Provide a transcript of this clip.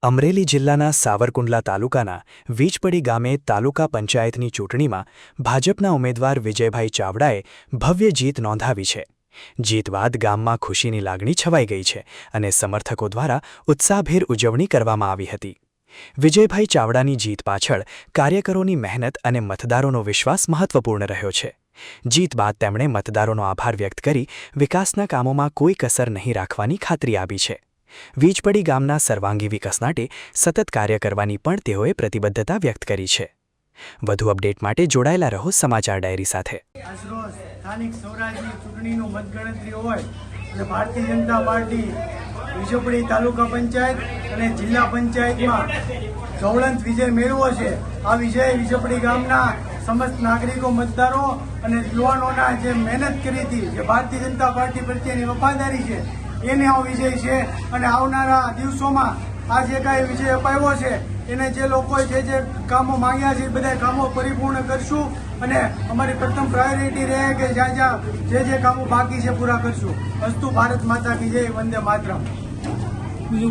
અમરેલી જિલ્લાના સાવરકુંડલા તાલુકાના વીજપડી ગામે તાલુકા પંચાયતની ચૂંટણીમાં ભાજપના ઉમેદવાર વિજયભાઈ ચાવડાએ ભવ્ય જીત નોંધાવી છે। જીત બાદ ગામમાં ખુશીની લાગણી છવાઈ ગઈ છે અને સમર્થકો દ્વારા ઉત્સાહભેર ઉજવણી કરવામાં આવી હતી। વિજયભાઈ ચાવડાની જીત પાછળ કાર્યકરોની મહેનત અને મતદારોનો વિશ્વાસ મહત્વપૂર્ણ રહ્યો છે। જીત બાદ તેમણે મતદારોનો આભાર વ્યક્ત કરી વિકાસના કામોમાં કોઈ કસર નહીં રાખવાની ખાતરી આપી છે। વીજપડી ગામના સર્વાંગી વિકાસ માટે સતત કાર્ય કરવાની પણ તેઓએ પ્રતિબદ્ધતા વ્યક્ત કરી છે। વધુ અપડેટ માટે જોડાયેલા રહો સમાચાર ડાયરી સાથે। આજરોજ સ્થાનિક સ્વરાજની ચૂંટણીનું મતગણતરી હોય અને ભારતીય જનતા પાર્ટી વીજપડી તાલુકા પંચાયત અને જિલ્લા પંચાયતમાં જ્વલંત વિજય મેળવ્યો છે। આ વિજય વીજપડી ગામના સમસ્ત નાગરિકો, મતદારો અને યુવાનોના જે મહેનત કરી હતી, જે ભારતીય જનતા પાર્ટી પ્રત્યેની વફાદારી છે, એને આ વિજય છે। અને આવનારા દિવસોમાં આ જે કાંઈ વિજય અપાવ્યો છે એને જે લોકોએ જે કામો માંગ્યા છે એ બધા કામો પરિપૂર્ણ કરશું અને અમારી પ્રથમ પ્રાયોરિટી રહે કે જ્યાં જે કામો બાકી છે પૂરા કરશું। અસ્તુ ભારત માતા કી જય, વંદે માતરમ।